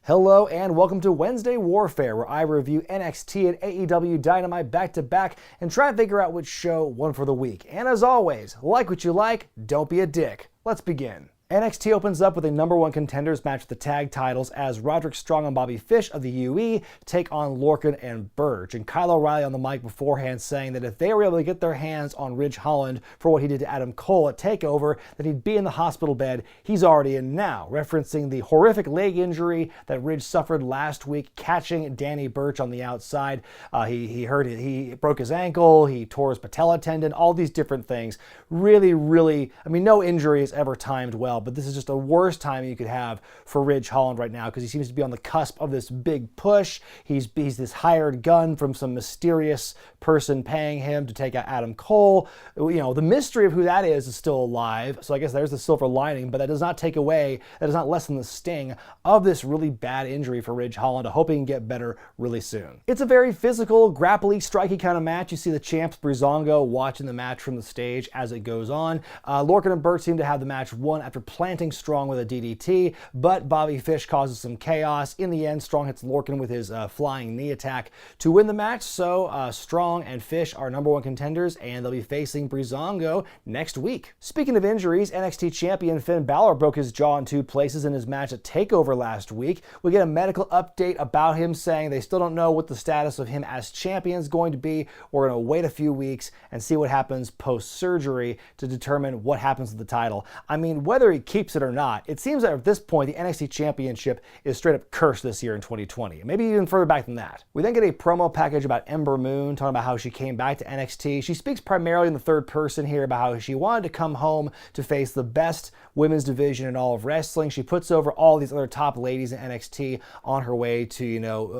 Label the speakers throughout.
Speaker 1: Hello and welcome to Wednesday Warfare, where I review NXT and AEW Dynamite back to back and try and figure out which show won for the week. And as always, like what you like, don't be a dick. Let's begin. NXT opens up with a #1 contenders match for the tag titles as Roderick Strong and Bobby Fish of the UE take on Lorcan and Burge. And Kyle O'Reilly on the mic beforehand saying that if they were able to get their hands on Ridge Holland for what he did to Adam Cole at TakeOver, then he'd be in the hospital bed he's already in now, referencing the horrific leg injury that Ridge suffered last week, catching Danny Burch on the outside. He broke his ankle, he tore his patella tendon, all these different things. Really, no injury is ever timed well, but this is just the worst time you could have for Ridge Holland right now because he seems to be on the cusp of this big push. He's this hired gun from some mysterious person paying him to take out Adam Cole. You know, the mystery of who that is still alive, so I guess there's the silver lining, but that does not lessen the sting of this really bad injury for Ridge Holland. I hope he can get better really soon. It's a very physical, grapply, striky kind of match. You see the champs Breezango watching the match from the stage as it goes on. Lorcan and Burt seem to have the match won after planting Strong with a DDT, but Bobby Fish causes some chaos. In the end, Strong hits Lorcan with his flying knee attack to win the match, so Strong and Fish are #1 contenders, and they'll be facing Breezango next week. Speaking of injuries, NXT champion Finn Balor broke his jaw in 2 places in his match at TakeOver last week. We get a medical update about him saying they still don't know what the status of him as champion is going to be. We're going to wait a few weeks and see what happens post-surgery to determine what happens to the title. I mean, whether he keeps it or not, it seems that at this point, the NXT Championship is straight up cursed this year in 2020, maybe even further back than that. We then get a promo package about Ember Moon, talking about how she came back to NXT. She speaks primarily in the third person here about how she wanted to come home to face the best women's division in all of wrestling. She puts over all these other top ladies in NXT on her way to,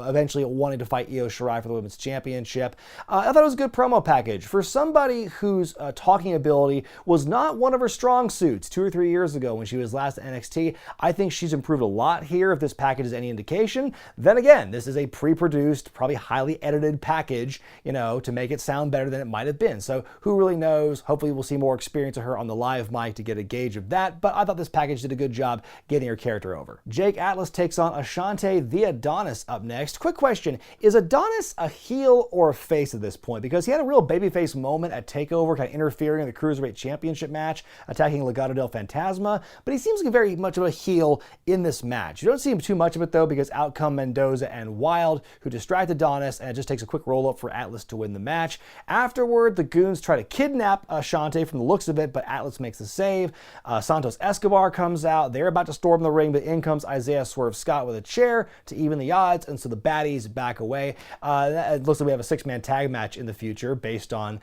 Speaker 1: eventually wanting to fight Io Shirai for the women's championship. I thought it was a good promo package for somebody whose talking ability was not one of her strong suits 2 or 3 years ago when she was last at NXT. I think she's improved a lot here, if this package is any indication. Then again, this is a pre-produced, probably highly edited package, to make it sound better than it might have been. So who really knows? Hopefully we'll see more experience of her on the live mic to get a gauge of that, but I thought this package did a good job getting her character over. Jake Atlas takes on ASHANTE the Adonis up next. Quick question, is Adonis a heel or a face at this point? Because he had a real babyface moment at TakeOver, kind of interfering in the Cruiserweight Championship match, attacking Legado del Fantasma, but he seems like very much of a heel in this match. You don't see him too much of it though, because out come Mendoza and Wild, who distract Adonis, and it just takes a quick roll up for Atlas to win the match. Afterward, the Goons try to kidnap ASHANTE from the looks of it, but Atlas makes the save. Santos Escobar comes out. They're about to storm the ring, but in comes Isaiah Swerve Scott with a chair to even the odds, and so the baddies back away. It looks like we have a 6-man tag match in the future based on,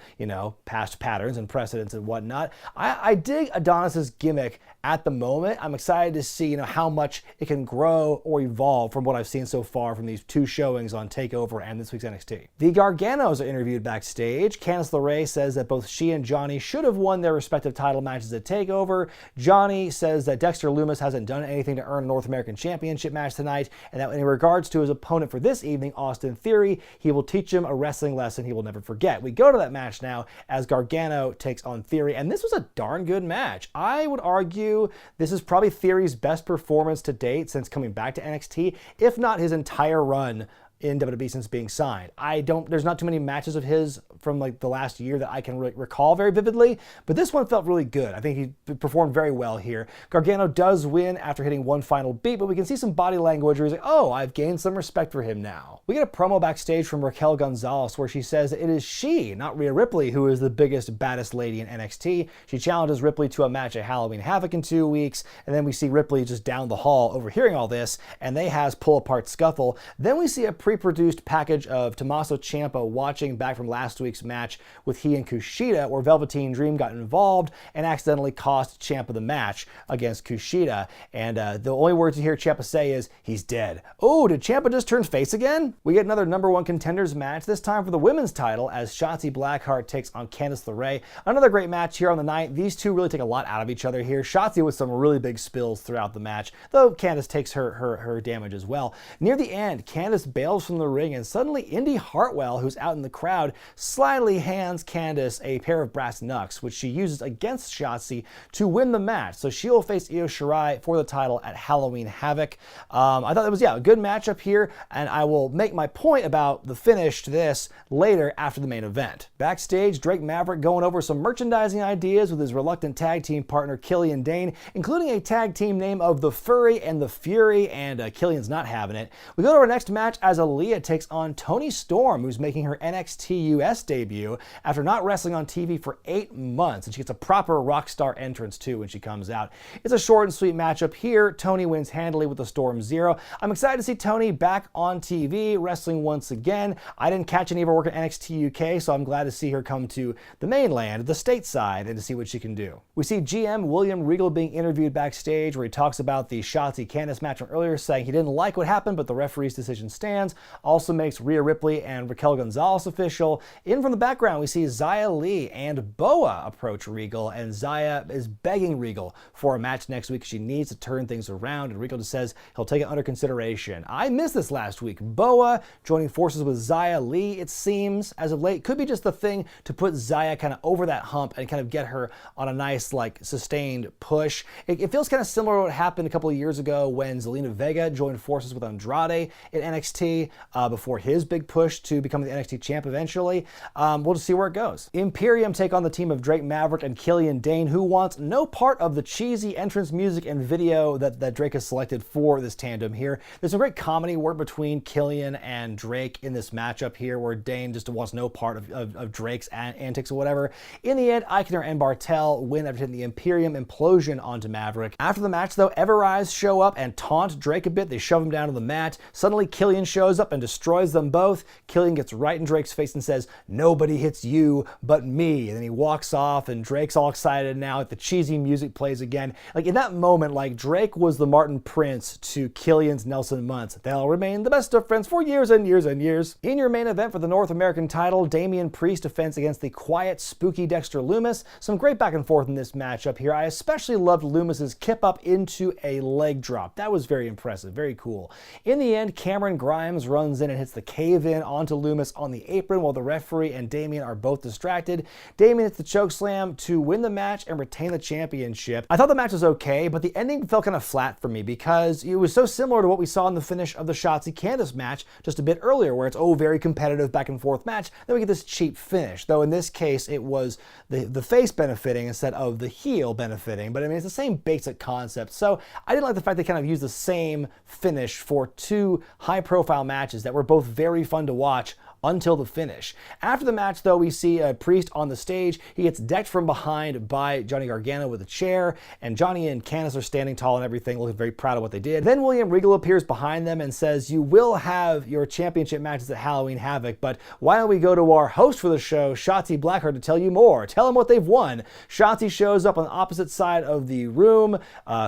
Speaker 1: past patterns and precedents and whatnot. I dig Adonis's gimmick at the moment. I'm excited to see, how much it can grow or evolve from what I've seen so far from these 2 showings on TakeOver and this week's NXT. The Garganos are interviewed backstage. Candice LeRae says that both she and Johnny should have won their respective title matches at TakeOver. Johnny says that Dexter Lumis hasn't done anything to earn a North American Championship match tonight, and that in regards to his opponent for this evening, Austin Theory, he will teach him a wrestling lesson he will never forget. We go to that match now as Gargano takes on Theory, and this was a darn good match. I would argue this is probably Theory's best performance to date since coming back to NXT, if not his entire run in WWE since being signed. There's not too many matches of his from the last year that I can recall very vividly, but this one felt really good. I think he performed very well here. Gargano does win after hitting one final beat, but we can see some body language where he's like, oh, I've gained some respect for him now. We get a promo backstage from Raquel Gonzalez where she says that it is she, not Rhea Ripley, who is the biggest, baddest lady in NXT. She challenges Ripley to a match at Halloween Havoc in 2 weeks, and then we see Ripley just down the hall overhearing all this, and they has pull-apart scuffle. Then we see a pre-produced package of Tommaso Ciampa watching back from last week's match with he and Kushida, where Velveteen Dream got involved and accidentally cost Ciampa the match against Kushida. And the only words you hear Ciampa say is, he's dead. Oh, did Ciampa just turn face again? We get another #1 contenders match, this time for the women's title as Shotzi Blackheart takes on Candice LeRae. Another great match here on the night. These two really take a lot out of each other here. Shotzi with some really big spills throughout the match, though Candice takes her damage as well. Near the end, Candice bails hurtles from the ring, and suddenly Indy Hartwell, who's out in the crowd, slyly hands Candice a pair of brass knucks, which she uses against Shotzi to win the match. So she will face Io Shirai for the title at Halloween Havoc. I thought it was, a good matchup here, and I will make my point about the finish to this later after the main event. Backstage, Drake Maverick going over some merchandising ideas with his reluctant tag team partner Killian Dane, including a tag team name of the Furry and the Fury, and Killian's not having it. We go to our next match as ALIYAH takes on Toni Storm, who's making her NXT US debut after not wrestling on TV for 8 months, and she gets a proper rock star entrance too when she comes out. It's a short and sweet matchup here. Toni wins handily with the Storm Zero. I'm excited to see Toni back on TV wrestling once again. I didn't catch any of her work at NXT UK, so I'm glad to see her come to the mainland, the stateside, and to see what she can do. We see GM William Regal being interviewed backstage, where he talks about the Shotzi Candice match from earlier, saying he didn't like what happened, but the referee's decision stands. Also makes Rhea Ripley and Raquel Gonzalez official. In from the background, we see Xia Li and Boa approach Regal, and Xia is begging Regal for a match next week. She needs to turn things around, and Regal just says he'll take it under consideration. I missed this last week. Boa joining forces with Xia Li, it seems, as of late. Could be just the thing to put Xia kind of over that hump and kind of get her on a nice, sustained push. It feels kind of similar to what happened a couple of years ago when Zelina Vega joined forces with Andrade at NXT before his big push to become the NXT champ eventually. We'll just see where it goes. Imperium take on the team of Drake Maverick and Killian Dane, who wants no part of the cheesy entrance music and video that Drake has selected for this tandem here. There's some great comedy work between Killian and Drake in this matchup here, where Dane just wants no part of Drake's antics or whatever. In the end, Eichner and Bartel win after hitting the Imperium implosion onto Maverick. After the match, though, Everrise show up and taunt Drake a bit. They shove him down to the mat. Suddenly, Killian shows up and destroys them both. Killian gets right in Drake's face and says, "Nobody hits you but me." And then he walks off, and Drake's all excited now. The cheesy music plays again. In that moment, Drake was the Martin Prince to Killian's Nelson Muntz. They'll remain the best of friends for years and years and years. In your main event for the North American title, Damian Priest defends against the quiet, spooky Dexter Lumis. Some great back and forth in this matchup here. I especially loved Lumis's kip up into a leg drop. That was very impressive, very cool. In the end, Cameron Grimes runs in and hits the cave-in onto Lumis on the apron while the referee and Damian are both distracted. Damian hits the chokeslam to win the match and retain the championship. I thought the match was okay, but the ending felt kind of flat for me because it was so similar to what we saw in the finish of the Shotzi Candice match just a bit earlier, where it's very competitive back and forth match. Then we get this cheap finish, though in this case it was the face benefiting instead of the heel benefiting. But I mean, it's the same basic concept. So I didn't like the fact they kind of used the same finish for two high-profile matches that were both very fun to watch until the finish. After the match, though, we see a Priest on the stage. He gets decked from behind by Johnny Gargano with a chair, and Johnny and Candice are standing tall and everything, looking very proud of what they did. Then William Regal appears behind them and says, "You will have your championship matches at Halloween Havoc, but why don't we go to our host for the show, Shotzi Blackheart, to tell you more. Tell them what they've won." Shotzi shows up on the opposite side of the room,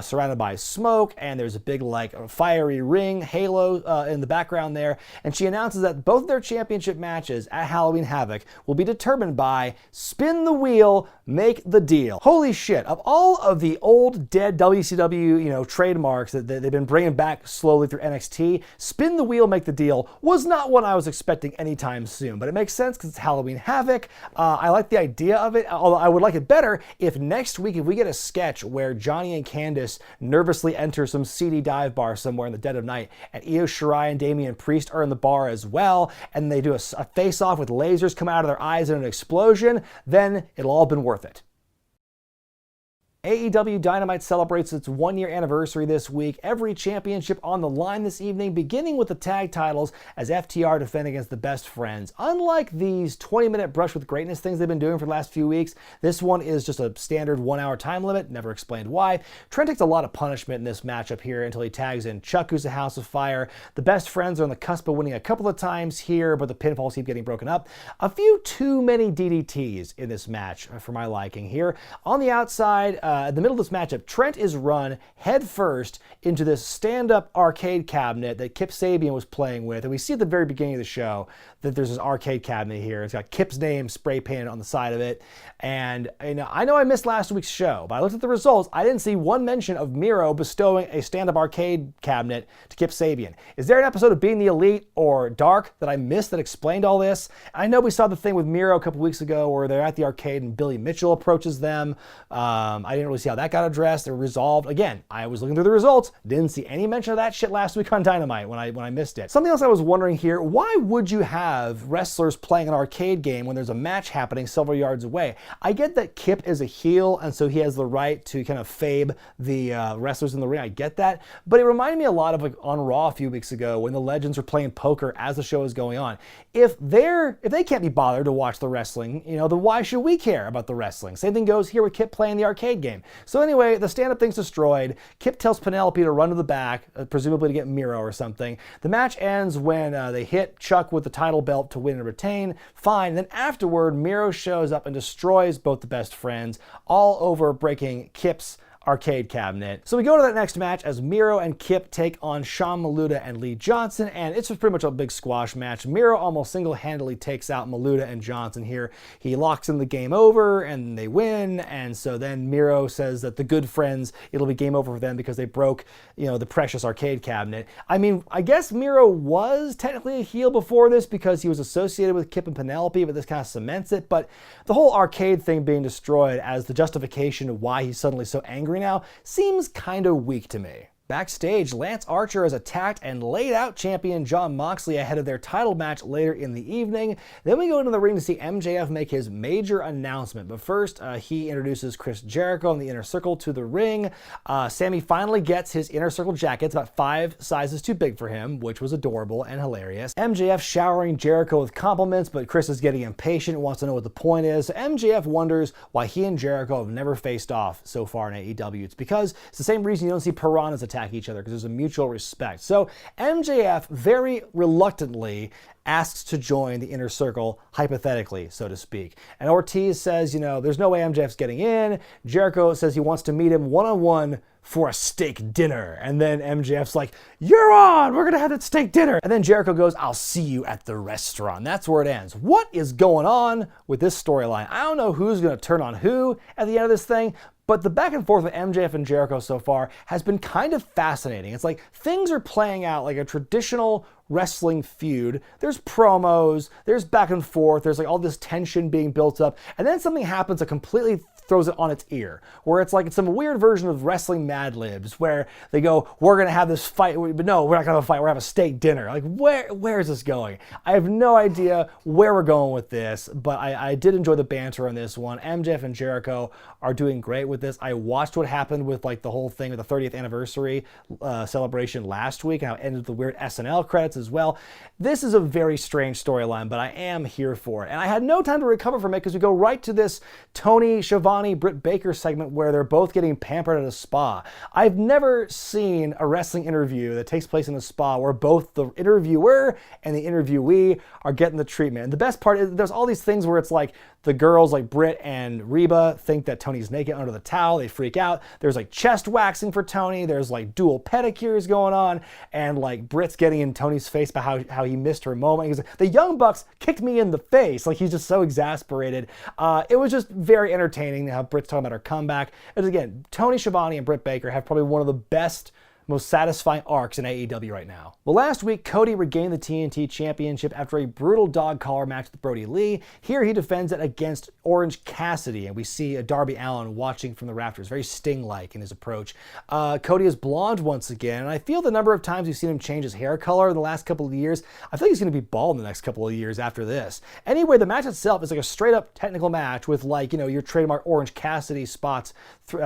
Speaker 1: surrounded by smoke, and there's a big, fiery ring halo in the background there, and she announces that both their championship matches at Halloween Havoc will be determined by spin the wheel, make the deal. Holy shit, of all of the old dead WCW, trademarks that they've been bringing back slowly through NXT, spin the wheel, make the deal was not one I was expecting anytime soon, but it makes sense because it's Halloween Havoc. I like the idea of it, although I would like it better if next week, if we get a sketch where Johnny and Candice nervously enter some seedy dive bar somewhere in the dead of night, and Io Shirai and Damian Priest are in the bar as well, and they do a face-off with lasers come out of their eyes in an explosion, then it'll all been worth it. AEW Dynamite celebrates its 1-year anniversary this week. Every championship on the line this evening, beginning with the tag titles as FTR defend against the Best Friends. Unlike these 20-minute brush with greatness things they've been doing for the last few weeks, this one is just a standard 1-hour time limit, never explained why. Trent takes a lot of punishment in this matchup here until he tags in Chuck, who's a House of Fire. The Best Friends are on the cusp of winning a couple of times here, but the pinfalls keep getting broken up. A few too many DDTs in this match for my liking here. On the outside, in the middle of this matchup, Trent is run head first into this stand-up arcade cabinet that Kip Sabian was playing with. And we see at the very beginning of the show that there's this arcade cabinet here. It's got Kip's name spray painted on the side of it. And I know I missed last week's show, but I looked at the results. I didn't see one mention of Miro bestowing a stand-up arcade cabinet to Kip Sabian. Is there an episode of Being the Elite or Dark that I missed that explained all this? I know we saw the thing with Miro a couple weeks ago where they're at the arcade and Billy Mitchell approaches them. I didn't really see how that got addressed or resolved. Again, I was looking through the results, didn't see any mention of that shit last week on Dynamite when I missed it. Something else I was wondering here, why would you have wrestlers playing an arcade game when there's a match happening several yards away? I get that Kip is a heel and so he has the right to kind of fabe the wrestlers in the ring. I get that, but it reminded me a lot of like on Raw a few weeks ago when the Legends were playing poker as the show is going on. If they can't be bothered to watch the wrestling, then why should we care about the wrestling? Same thing goes here with Kip playing the arcade game. So anyway, the stand-up thing's destroyed. Kip tells Penelope to run to the back, presumably to get Miro or something. The match ends when they hit Chuck with the title belt to win and retain. Fine. Then afterward, Miro shows up and destroys both the best friends, all over breaking Kip's arcade cabinet. So we go to that next match as Miro and Kip take on Sean Maluta and Lee Johnson, and it's pretty much a big squash match. Miro almost single-handedly takes out Maluta and Johnson here. He locks in the game over and they win, and so then Miro says that the good friends, it'll be game over for them because they broke, the precious arcade cabinet. I mean, I guess Miro was technically a heel before this because he was associated with Kip and Penelope, but this kind of cements it. But the whole arcade thing being destroyed as the justification of why he's suddenly so angry now seems kind of weak to me. Backstage, Lance Archer has attacked and laid out champion Jon Moxley ahead of their title match later in the evening. Then we go into the ring to see MJF make his major announcement. But first, he introduces Chris Jericho in the Inner Circle to the ring. Sammy finally gets his Inner Circle jacket. It's about 5 sizes too big for him, which was adorable and hilarious. MJF showering Jericho with compliments, but Chris is getting impatient and wants to know what the point is. So MJF wonders why he and Jericho have never faced off so far in AEW. It's because it's the same reason you don't see piranhas attack each other, because there's a mutual respect. So MJF very reluctantly asks to join the Inner Circle, hypothetically, so to speak. And Ortiz says, there's no way MJF's getting in. Jericho says he wants to meet him one-on-one for a steak dinner. And then MJF's like, you're on, we're gonna have that steak dinner. And then Jericho goes, I'll see you at the restaurant. That's where it ends. What is going on with this storyline? I don't know who's gonna turn on who at the end of this thing, but the back and forth with MJF and Jericho so far has been kind of fascinating. It's like things are playing out like a traditional wrestling feud. There's promos, there's back and forth, there's like all this tension being built up, and then something happens that completely throws it on its ear, where it's like it's some weird version of wrestling Mad Libs, where they go, we're gonna have this fight, but no, we're not gonna have a fight, we're gonna have a steak dinner. Like, where is this going? I have no idea where we're going with this, but I did enjoy the banter on this one. MJF and Jericho are doing great with this. I watched what happened with like the whole thing with the 30th anniversary celebration last week, and how it ended with the weird SNL credits as well. This is a very strange storyline, but I am here for it. And I had no time to recover from it because we go right to this Tony Schiavone, Britt Baker segment where they're both getting pampered at a spa. I've never seen a wrestling interview that takes place in a spa where both the interviewer and the interviewee are getting the treatment. And the best part is there's all these things where it's like the girls like Britt and Reba think that Tony's naked under the towel. They freak out. There's like chest waxing for Tony. There's like dual pedicures going on. And like Britt's getting in Tony's face about how he missed her moment. He's like, the Young Bucks kicked me in the face. Like he's just so exasperated. It was just very entertaining how Britt's talking about her comeback. And again, Tony Schiavone and Britt Baker have probably one of the best, most satisfying arcs in AEW right now. Well, last week, Cody regained the TNT Championship after a brutal dog collar match with Brody Lee. Here he defends it against Orange Cassidy, and we see Darby Allin watching from the rafters, very Sting-like in his approach. Cody is blonde once again, and I feel the number of times we've seen him change his hair color in the last couple of years, I feel like he's going to be bald in the next couple of years after this. Anyway, the match itself is like a straight-up technical match with like, your trademark Orange Cassidy spots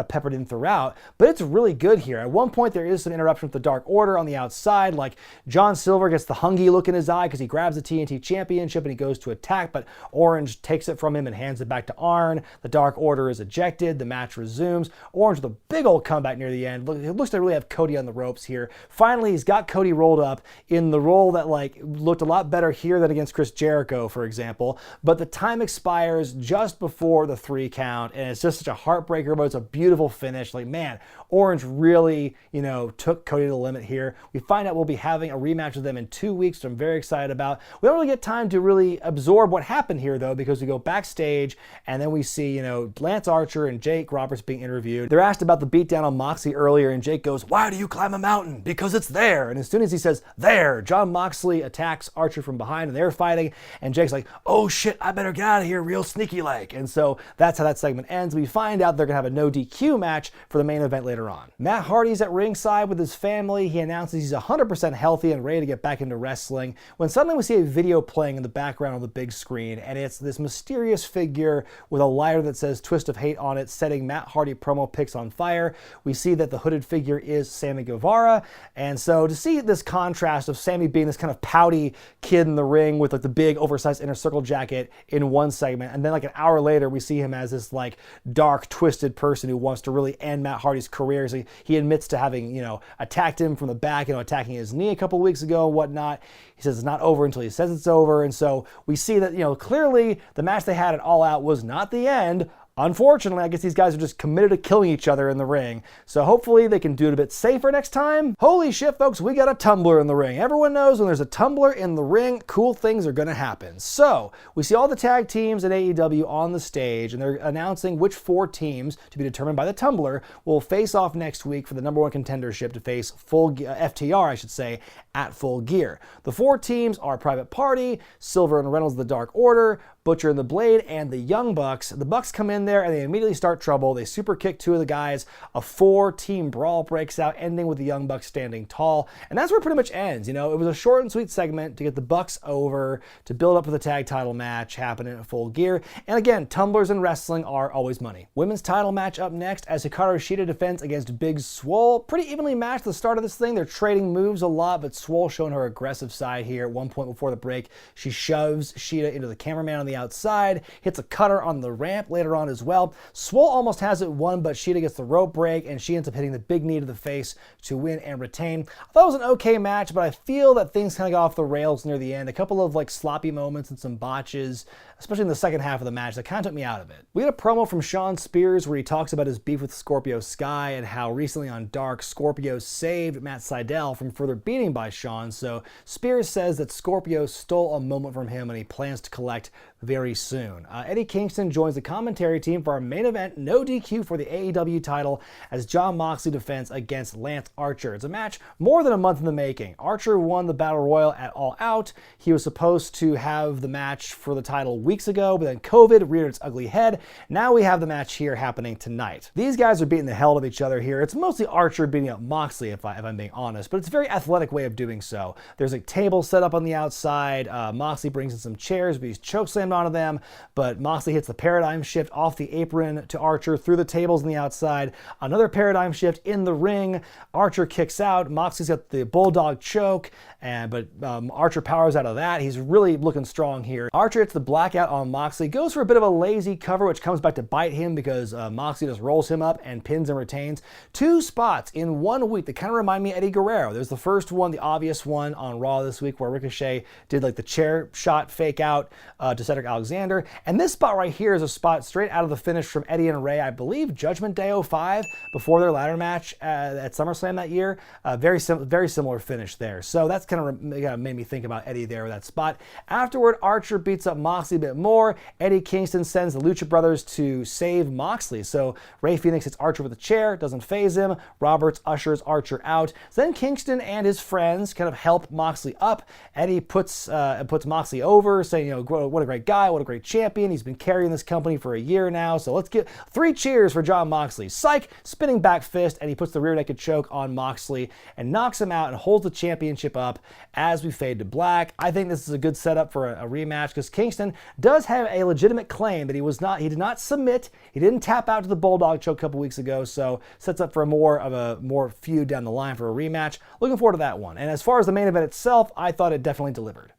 Speaker 1: peppered in throughout, but it's really good here. At one point, there is some interruption with the Dark Order on the outside, like John Silver gets the hungy look in his eye because he grabs the TNT Championship and he goes to attack, but Orange takes it from him and hands it back to Arn. The Dark Order is ejected. The match resumes. Orange with a big old comeback near the end. It looks to really have Cody on the ropes here. Finally, he's got Cody rolled up in the role that like looked a lot better here than against Chris Jericho, for example. But the time expires just before the 3 count, and it's just such a heartbreaker, but it's a beautiful finish. Like, man, Orange really, you know, took Cody to the limit here. We find out we'll be having a rematch with them in 2 weeks, which I'm very excited about. We don't really get time to really absorb what happened here, though, because we go backstage and then we see, you know, Lance Archer and Jake Roberts being interviewed. They're asked about the beatdown on Moxley earlier, and Jake goes, "Why do you climb a mountain?" "Because it's there." And as soon as he says there, Jon Moxley attacks Archer from behind and they're fighting, and Jake's like, "Oh shit, I better get out of here real sneaky like." And so that's how that segment ends. We find out they're gonna have a no DQ match for the main event later on. Matt Hardy's at ringside with his family. He announces he's 100% healthy and ready to get back into wrestling, when suddenly we see a video playing in the background on the big screen, and it's this mysterious figure with a lighter that says "Twist of Hate" on it, setting Matt Hardy promo pics on fire. We see that the hooded figure is Sammy Guevara, and so to see this contrast of Sammy being this kind of pouty kid in the ring with like the big oversized inner circle jacket in one segment, and then like an hour later we see him as this like dark, twisted person who wants to really end Matt Hardy's career. So he admits to having, you know, attacked him from the back, you know, attacking his knee a couple weeks ago and whatnot. He says it's not over until he says it's over, and so we see that, you know, clearly the match they had at All Out was not the end. Unfortunately, I guess these guys are just committed to killing each other in the ring. So hopefully they can do it a bit safer next time. Holy shit, folks, we got a tumbler in the ring. Everyone knows when there's a tumbler in the ring, cool things are gonna happen. So we see all the tag teams in AEW on the stage, and they're announcing which 4 teams, to be determined by the tumbler, will face off next week for the #1 contendership to face FTR, I should say, at Full Gear. The 4 teams are Private Party, Silver and Reynolds of the Dark Order, Butcher and the Blade, and the Young Bucks. The Bucks come in there and they immediately start trouble. They super kick 2 of the guys. A 4-team brawl breaks out, ending with the Young Bucks standing tall. And that's where it pretty much ends. You know, it was a short and sweet segment to get the Bucks over, to build up for the tag title match happening at Full Gear. And again, tumblers in wrestling are always money. Women's title match up next as Hikaru Shida defends against Big Swole. Pretty evenly matched at the start of this thing. They're trading moves a lot, but Swole showing her aggressive side here. At one point before the break, she shoves Shida into the cameraman on the outside, hits a cutter on the ramp later on as well. Swole almost has it won, but Shida gets the rope break and she ends up hitting the big knee to the face to win and retain. I thought it was an okay match, but I feel that things kind of got off the rails near the end. A couple of like sloppy moments and some botches, especially in the second half of the match, that kind of took me out of it. We had a promo from Shawn Spears where he talks about his beef with Scorpio Sky and how recently on Dark, Scorpio saved Matt Sydal from further beating by Shawn. So Spears says that Scorpio stole a moment from him and he plans to collect very soon. Eddie Kingston joins the commentary team for our main event, no DQ for the AEW title, as Jon Moxley defends against Lance Archer. It's a match more than a month in the making. Archer won the Battle Royal at All Out. He was supposed to have the match for the title weeks ago, but then COVID reared its ugly head. Now we have the match here happening tonight. These guys are beating the hell out of each other here. It's mostly Archer beating up Moxley, if I'm being honest, but it's a very athletic way of doing so. There's a table set up on the outside. Moxley brings in some chairs, but he's chokeslammed onto them, but Moxley hits the paradigm shift off the apron to Archer through the tables on the outside. Another paradigm shift in the ring. Archer kicks out. Moxley's got the bulldog choke, but Archer powers out of that. He's really looking strong here. Archer hits the blackout on Moxley, goes for a bit of a lazy cover, which comes back to bite him because Moxley just rolls him up and pins and retains. 2 spots in 1 week that kind of remind me of Eddie Guerrero. There's the first one, the obvious one on Raw this week, where Ricochet did like the chair shot fake out to Cedric Alexander. And this spot right here is a spot straight out of the finish from Eddie and Ray, I believe Judgment Day 05, before their ladder match at SummerSlam that year. Very similar finish there. So that's kind of made me think about Eddie there with that spot. Afterward, Archer beats up Moxley a bit more. Eddie Kingston sends the Lucha Brothers to save Moxley. So Ray Phoenix hits Archer with a chair, doesn't phase him. Roberts ushers Archer out. So then Kingston and his friends kind of help Moxley up. Eddie puts Moxley over, saying, you know, what a great guy, what a great champion. He's been carrying this company for a year now, so let's get 3 cheers for Jon Moxley. Psych, spinning back fist, and he puts the rear naked choke on Moxley and knocks him out and holds the championship up as we fade to black. I think this is a good setup for a rematch because Kingston does have a legitimate claim that he did not submit, he didn't tap out to the Bulldog choke a couple weeks ago, so sets up for more feud down the line for a rematch. Looking forward to that one. And as far as the main event itself, I thought it definitely delivered.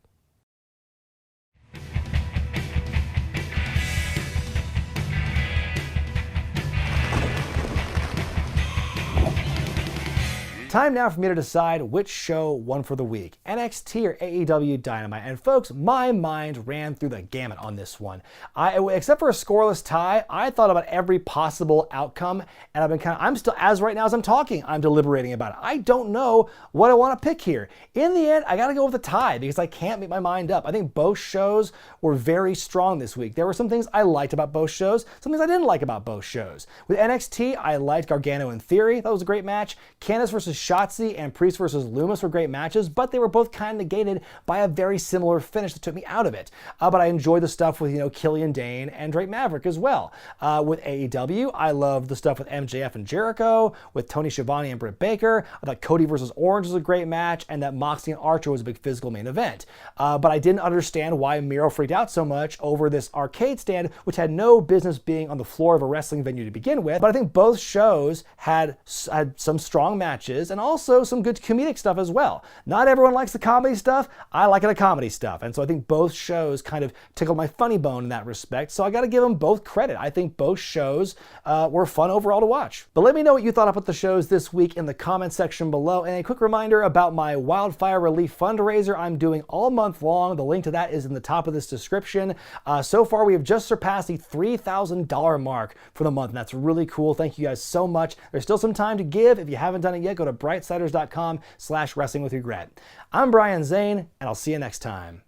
Speaker 1: Time now for me to decide which show won for the week, NXT or AEW Dynamite. And folks, my mind ran through the gamut on this one. Except for a scoreless tie, I thought about every possible outcome, and I'm still, as right now as I'm talking, I'm deliberating about it. I don't know what I want to pick here. In the end, I got to go with a tie because I can't make my mind up. I think both shows were very strong this week. There were some things I liked about both shows, some things I didn't like about both shows. With NXT, I liked Gargano and Theory. That was a great match. Candice versus Shotzi and Priest versus Lumis were great matches, but they were both kind of negated by a very similar finish that took me out of it. But I enjoyed the stuff with, Killian Dane and Drake Maverick as well. With AEW, I loved the stuff with MJF and Jericho, with Tony Schiavone and Britt Baker. I thought Cody versus Orange was a great match, and that Moxley and Archer was a big physical main event. But I didn't understand why Miro freaked out so much over this arcade stand, which had no business being on the floor of a wrestling venue to begin with. But I think both shows had some strong matches, and also some good comedic stuff as well. Not everyone likes the comedy stuff. I like the comedy stuff. And so I think both shows kind of tickled my funny bone in that respect. So I got to give them both credit. I think both shows were fun overall to watch. But let me know what you thought about the shows this week in the comment section below. And a quick reminder about my wildfire relief fundraiser I'm doing all month long. The link to that is in the top of this description. So far, we have just surpassed the $3,000 mark for the month. And that's really cool. Thank you guys so much. There's still some time to give. If you haven't done it yet, go to brightsiders.com/wrestlingwithregret. I'm Brian Zane, and I'll see you next time.